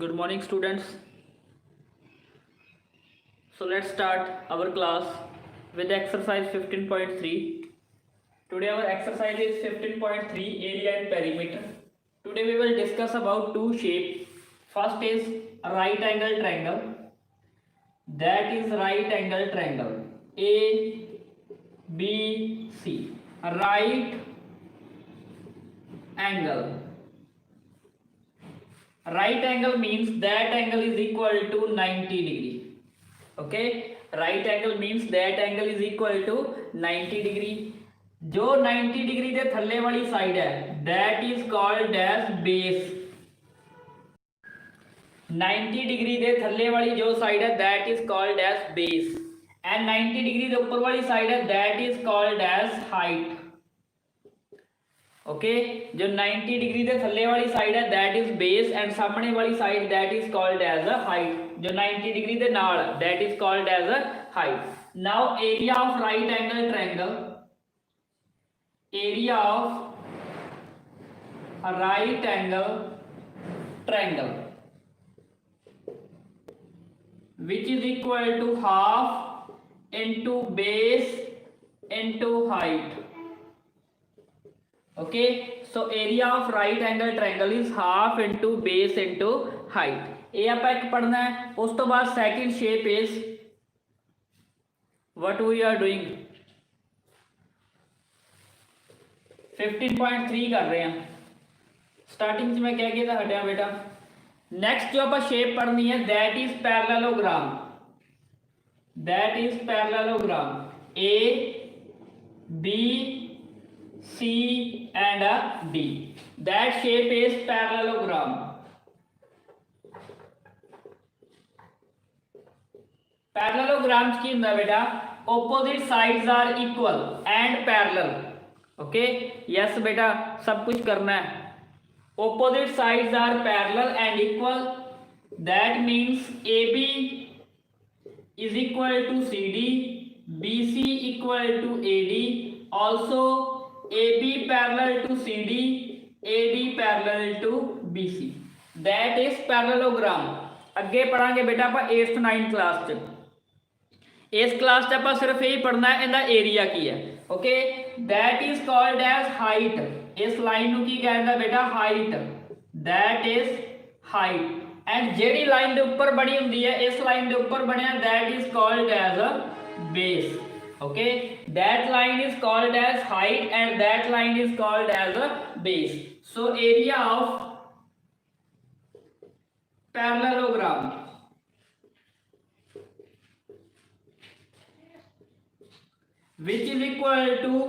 Good morning, students. So let's start our class with exercise 15.3. Today our exercise is 15.3, area and perimeter. Today we will discuss about two shapes. First is a right angle triangle. That is right angle triangle. A, B, C. A right angle. Right angle means that angle is equal to 90 degree. Okay, right angle means that angle is equal to 90 degree. जो 90 degree के थल्ले वाली side है that is called as base. 90 degree के थल्ले वाली जो side है that is called as base and 90 degree के ऊपर वाली साइड है that is called as height. Okay जो 90 डिग्री के थल्ले वाली साइड है दैट इज बेस एंड सामने वाली side that is called as a height. जो 90 डिग्री के नाल that is called as a height. Now area of right angle triangle, area of right angle triangle which is equal to half into base into height. Okay, so area of right angle triangle is half into base into height. ये आप एक पढ़ना है. उस तो बाद second shape is what we are doing 15.3 कर रहे हैं. स्टार्टिंग से मैं क्या किया था हटाया बेटा. नेक्स्ट जो आप शेप पढ़नी है that is parallelogram. That is parallelogram. A B C and a D. That shape is parallelogram. Parallelograms की अंदर बेटा opposite sides are equal and parallel. Okay? Yes बेटा सब कुछ करना है. Opposite sides are parallel and equal. That means AB is equal to CD, BC equal to AD. Also AB parallel to CD, AD parallel to BC. That is parallelogram. अगे पढ़ांगे बेटा आप 8th 9th class च. इस class च आप सिर्फ यही पढ़ना है इहदा एरिया की है. Okay, that is called as height. इस लाइन नूं की कहंदा बेटा height. That is height. And जेड़ी लाइन दे ऊपर बनी हुंदी है इस लाइन दे ऊपर बनया that is called as a base. Okay, that line is called as height and that line is called as a base. So area of parallelogram which is equal to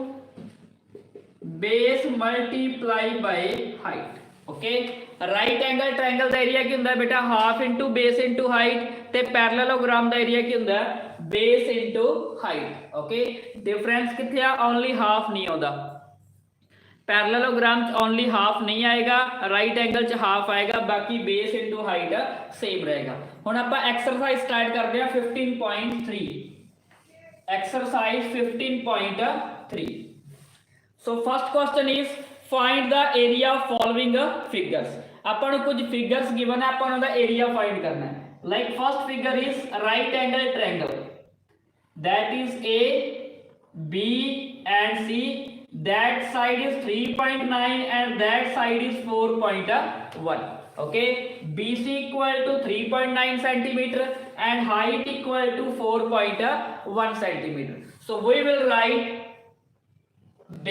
base multiply by height. Okay, right angle triangle the area ਕੀ ਹੁੰਦਾ ਬੇਟਾ half into base into height ਤੇ parallelogram ਦਾ area ਕੀ ਹੁੰਦਾ base into height. Okay, difference किथे आ only half नहीं आउंदा. Parallelogram च only half नहीं आएगा, right angle च half आएगा, बाकी base into height सेम रहेगा. हुण आपां एक्सरसाइज स्टार्ट करदे आ 15.3. Exercise 15.3. So first question is find the area of following figures. ਆਪਾਂ ਨੂੰ ਕੁਝ ਫਿਗਰਸ ਗਿਵਨ ਹੈ, ਆਪਾਂ ਉਹਨਾਂ ਦਾ ਏਰੀਆ ਫਾਈਂਡ ਕਰਨਾ ਹੈ. Like first figure is right angle triangle. That is A, B and C. That side is 3.9 and that side is 4.1. Okay, BC equal to 3.9 centimeter and height equal to 4.1 centimeter. So we will write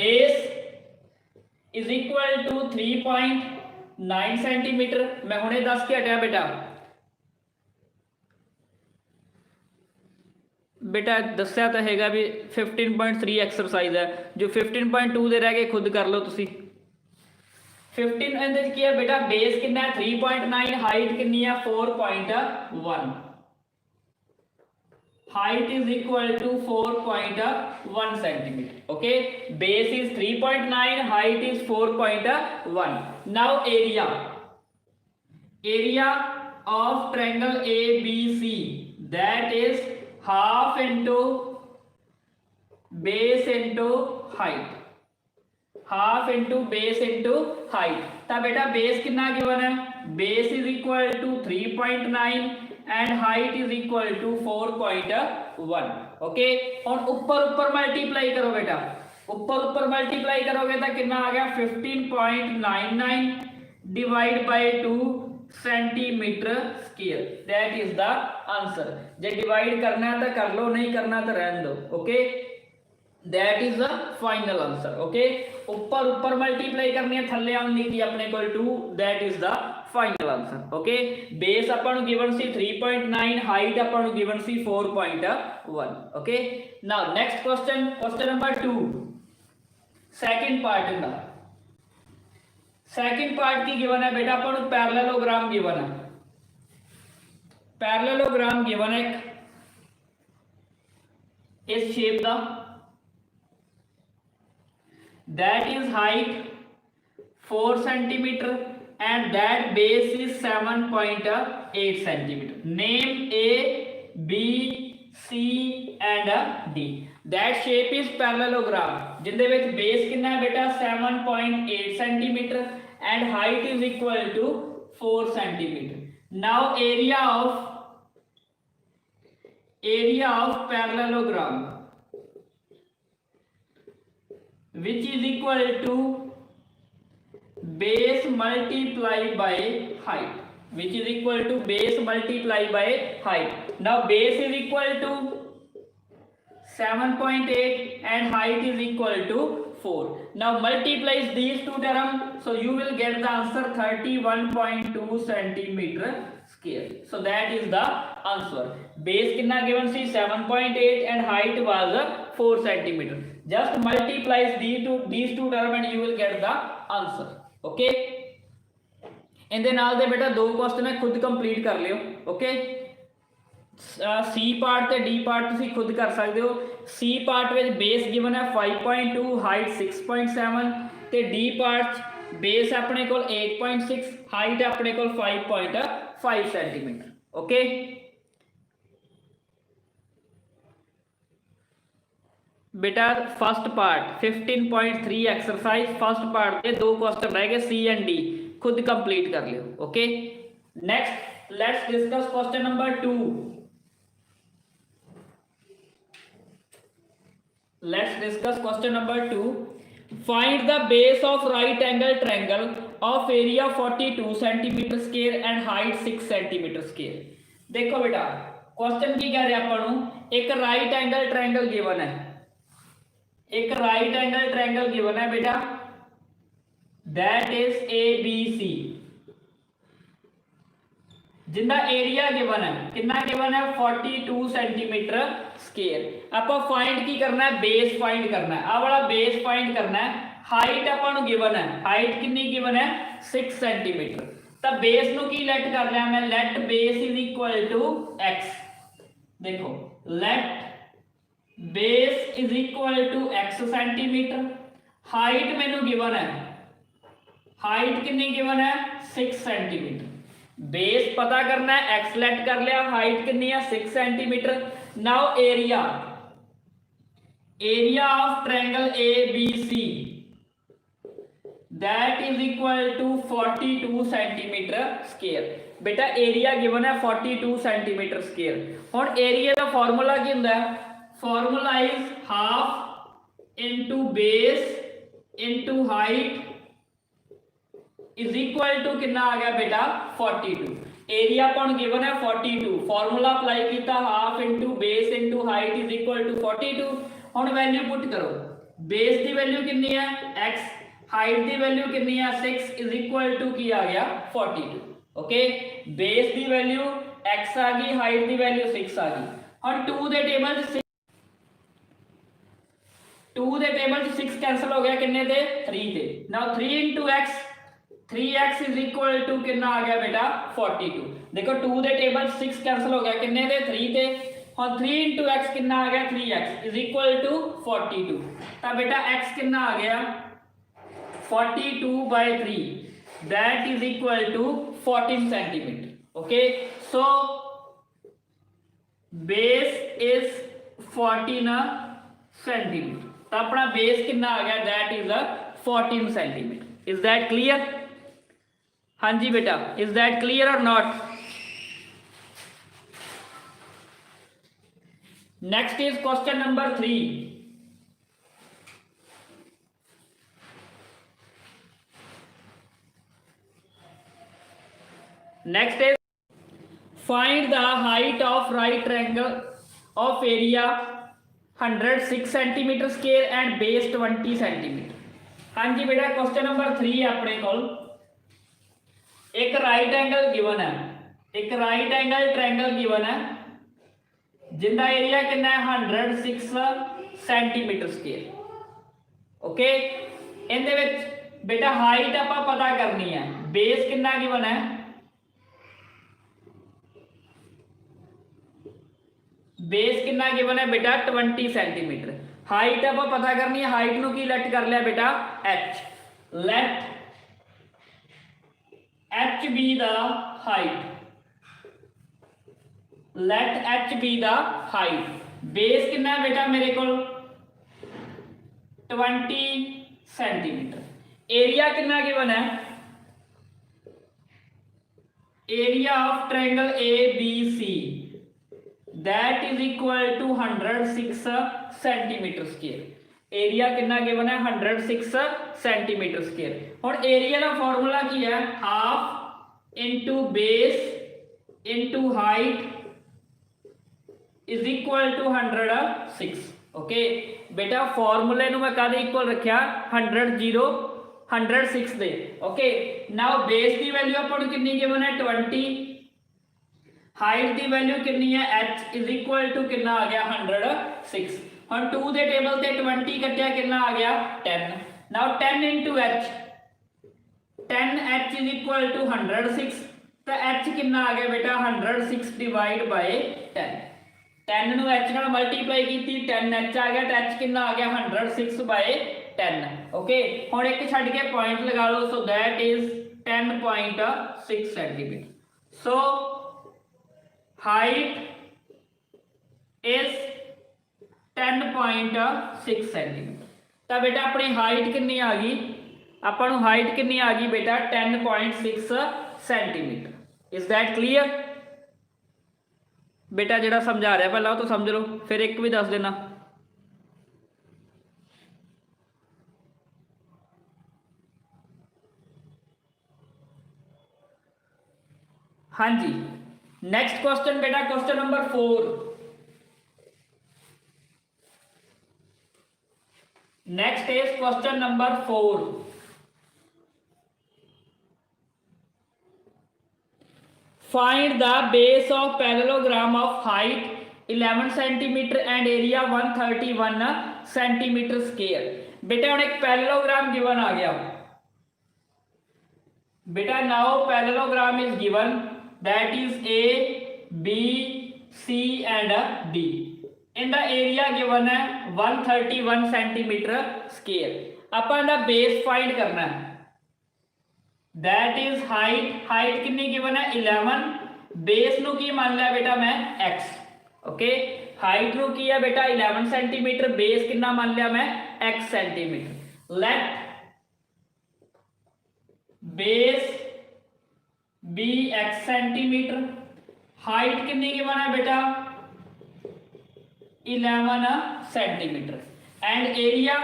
base is equal to 3.9 centimeter. मैं हुणे दस के हटिया बेटा. बेटा दस्या तो हैगा भी 15.3 एक्सरसाइज है. जो 15.2 दे रह गए खुद कर लो तुसी. 15 ਇਹਦੇ ਕੀ ਹੈ बेटा बेस कितना है 3.9, हाइट कितनी है 4.1. height is equal to 4.1 centimeter. Okay, base is 3.9, height is 4.1. Now area of triangle ABC, that is half into base into height. half into base into height. तो बेटा बेस कितना गिवन है base is equal to 3.9 and height is equal to 4.1 okay. और ऊपर multiply करो बेटा, ऊपर multiply करोगे तो कितना आ गया 15.99 divide by 2 centimetre square, that is the answer. J divide करना है तो कर लो, नहीं करना तो रहने दो okay. That is the final answer okay. ऊपर मल्टीप्लाई करनी है, थल्ले आन लिखी अपने को 2, that is the final answer okay. Base अपन ਨੂੰ गिवन सी 3.9, हाइट अपन ਨੂੰ गिवन सी 4.1 okay. Now next question number 2, second part in the second part की गिवन है बेटा अपन ਨੂੰ पैरेललोग्राम गिवन है, पैरेललोग्राम गिवन है इस शेप दा, that is height 4 centimeter and that base is 7.8 centimeter. Name A, B, C and D. That shape is parallelogram. जिंदे विच base कितना है बेटा 7.8 centimeter and height is equal to 4 centimeter. Now area of parallelogram which is equal to base multiply by height, which is equal to base multiply by height. Now base is equal to 7.8 and height is equal to 4. Now multiply these two terms, so you will get the answer 31.2 centimeter square. So that is the answer. Base कितना given C 7.8 and height was 4 centimeter. Just multiply these two terms and you will get the answer. Okay. इनके नाल दे बेटा दो question है, खुद complete कर लियो okay. C part ते डी पार्ट तुसी खुद कर सकते हो। सी पार्ट विच बेस गिवन है 5.2, हाइट 6.7 ते डी पार्ट बेस अपने को 8.6, हाइट अपने को 5.5 सेंटीमीटर ओके। बेटा first part 15.3 exercise first part के दो क्वेश्चन रह गए, सी एंड डी खुद कंप्लीट कर लियो okay. Next let's discuss question number 2। Let's discuss question number 2. Find the base of right angle triangle of area 42 centimeter square and height 6 centimeter square. देखो बेटा question की कह रहे हैं अपन, एक राइट एंगल ट्रायंगल गिवन है, एक राइट एंगल ट्रायंगल गिवन है बेटा, दैट इज ABC, जिंदा एरिया गिवन है, कितना गिवन है 42 सेंटीमीटर स्क्वायर। आपको फाइंड की करना है, बेस फाइंड करना है, आ वाला बेस फाइंड करना है। हाइट अपन गिवन है, हाइट कितनी गिवन है 6 सेंटीमीटर। तब बेस नु की लेट कर लिया मैं, let base is equal to x। देखो let base is equal to x centimetre. Height मेनू गिवन है, हाइट कितनी गिवन है 6 सेंटीमीटर। बेस पता करना है, x लेट कर लिया, हाइट कितनी है 6 centimetre. Now area of triangle ABC that is equal to 42 centimetre square. बेटा एरिया गिवन है 42 सेंटीमीटर स्क्वायर। हुण एरिया का फॉर्मूला की हुंदा है, formula is half into base into height is equal to कितना आ गया बेटा 42। एरिया अपन गिवन है 42, फॉर्मूला अप्लाई किया half into base into height is equal to 42। हुण वैल्यू पुट करो, बेस की वैल्यू कितनी है x, हाइट की वैल्यू कितनी है 6 इज इक्वल टू की आ गया 42 ओके। बेस की वैल्यू x आ गई, हाइट की वैल्यू 6 आ गई। और 2 दे टेबल 6 कैंसिल हो गया, कितने थे 3 थे। Now 3 into x, 3x is equal to कितना आ गया बेटा 42। देखो 2 दे टेबल 6 कैंसिल हो गया, कितने थे 3 थे। और 3 into x कितना आ गया 3x इज इक्वल टू 42। तब बेटा x कितना आ गया 42/3 that is equal to 14 centimetre okay. So base is 14 centimetre. तो अपना बेस कितना आ गया that is 14 centimetre. Is that clear? हाँ जी बेटा, is that clear or not? Next is question number 3. Next is find the height of right triangle of area 106 centimetre square and base 20 centimetre. हाँ जी बेटा, question number 3 है अपने को. एक राइट एंगल गिवन है, एक राइट एंगल ट्रायंगल गिवन है जिंदा एरिया कितना है 106 सेंटीमीटर स्केयर. ओके, इहदे विच बेटा हाइट आपां पता करनी है, बेस कितना गिवन है, बेस कितना गिवन है बेटा 20 सेंटीमीटर. हाइट आप पता करनी है, हाइट नु की लेट कर लिया बेटा h. Let h be the height, let h be the height. Base कितना है बेटा मेरे को 20 सेंटीमीटर. एरिया कितना गिवन है, area of triangle A B C that is equal to 106 centimetre square. Area कितना गिवन है 106 सेंटीमीटर स्केयर. और एरिया का फॉर्मूला की है half into base into height is equal to 106. Okay बेटा, फॉर्मूले नु मैं कादे इक्वल रखिया 106 दे. ओके, नाउ बेस की वैल्यू अपन कितनी गिवन है 20, हाइट की वैल्यू कितनी है h इज इक्वल टू कितना आ गया 106. हम 2 दे टेबल से 20 कटिया कितना आ गया 10. Now 10 into h, 10h is equal to 106. तो h कितना आ गया बेटा 106 डिवाइड बाय 10. 10 नु h नाल मल्टीप्लाई कीती 10h आ गया, तो h कितना आ गया 106 बाय 10. ओके, हुण एक छड्ड के पॉइंट लगा लो. So that is 10.6 centimetre. So height is 10.6 centimetre. तो बेटा अपनी हाइट कितनी आ गई, अपन हाइट कितनी आ गई बेटा 10.6 सेंटीमीटर. Is that clear? बेटा जेड़ा समझा रहा पहला तो समझ लो, फिर एक भी दस देना. हाँ जी, नेक्स्ट क्वेश्चन बेटा, question number 4. Next is question number 4. Find the base of parallelogram of height 11 centimetre and area 131 centimetre square. बेटा हम एक पैरेललोग्राम गिवन आ गया बेटा. Now parallelogram is given, that is A, B, C and D. In the area given है 131 centimetre square. अपन ना base find करना है, that is height. Height कितनी गिवन है 11. बेस नु की मान लिया बेटा मैं x. ओके, हाइट नु की है बेटा 11 सेंटीमीटर, बेस कितना मान लिया मैं x centimetre. Let base be x centimetre. Height कितनी गिवन है बेटा 11 centimetre. And area,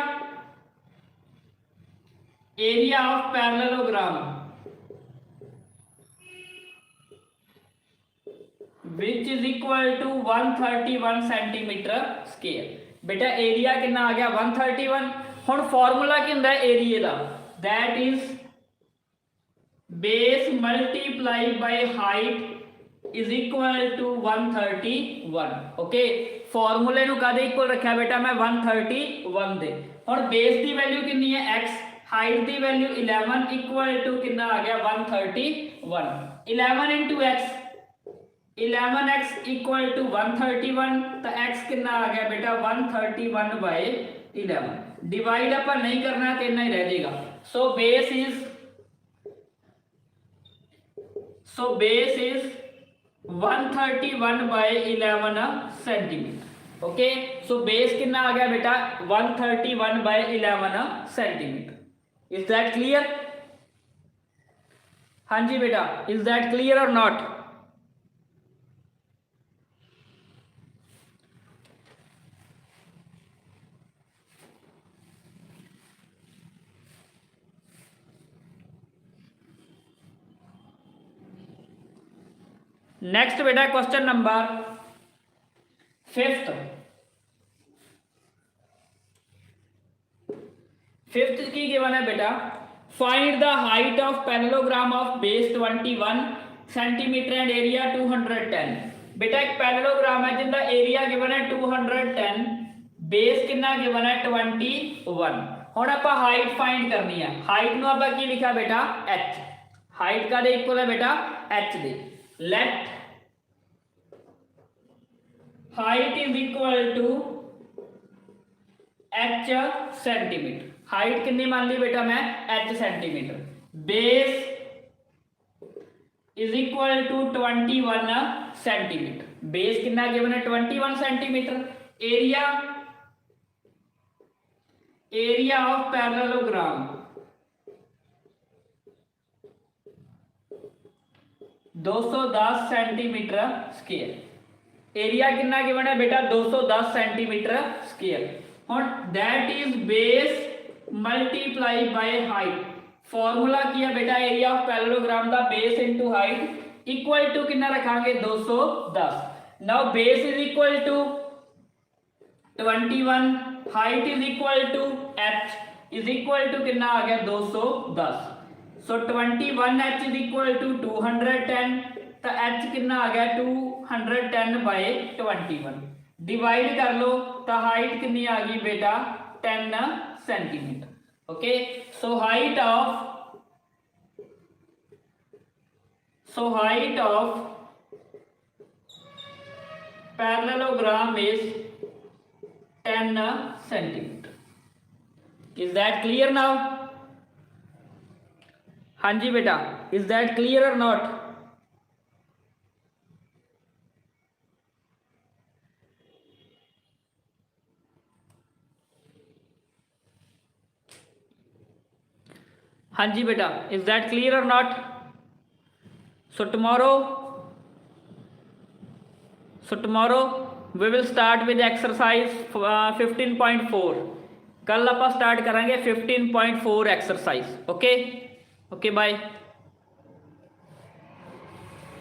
area of parallelogram which is equal to 131 centimetre square. बेटा एरिया कितना आ गया 131. हुण फॉर्मूला की हुंदा है एरिया दा, that is base multiply by height is equal to 131. Okay, फॉर्मूले नु कादे इक्वल रखा बेटा मैं 131 दे. और बेस की वैल्यू कितनी है x, हाइट की वैल्यू 11 इक्वल टू कितना आ गया 131. 11 into x, 11x equal to 131. तो x कितना आ गया बेटा 131 बाय 11. डिवाइड अपन नहीं करना तो इतना ही रह जाएगा. सो base is, so base is 131 by 11 centimetre. Okay, so base कितना आ गया बेटा 131 by 11 centimetre. Is that clear? हाँ जी बेटा, is that clear or not? Next बेटा क्वेश्चन नंबर 5th। की गिवन है बेटा, find the height of parallelogram of base 21 centimetre and area 210। बेटा एक पैरेललोग्राम है जिंदा एरिया गिवन है 210, बेस कितना गिवन है 21। हुण आपां हाइट फाइंड करनी है। हाइट नूं आपां की लिखा बेटा h, हाइट का दे इक्वल है बेटा h दे। Let height is equal to h centimetre. Height कितनी मान ली बेटा मैं h centimetre. Base is equal to 21 centimetre. Base कितना गिवन है 21 centimetre. Area of parallelogram 210 centimetre square. Area कितना गिवन है बेटा 210 सेंटीमीटर स्क्वायर। और that is base multiply by height. Formula किया बेटा एरिया ऑफ पैरेललोग्राम दा base into height equal to कितना रखांगे 210। Now base is equal to 21, height is equal to h is equal to कितना आ गया 210। सो 21h इज इक्वल टू 210, तो h कितना आ गया 210 बाय 21। डिवाइड कर लो तो हाइट कितनी आ गई बेटा 10 centimetre. Okay, so height of parallelogram is 10 centimetre. Is that clear now? हाँ जी बेटा, is that clear or not? हाँ जी बेटा, is that clear or not? So tomorrow we will start with exercise 15.4। कल आप स्टार्ट करेंगे 15.4 एक्सरसाइज। Okay, bye.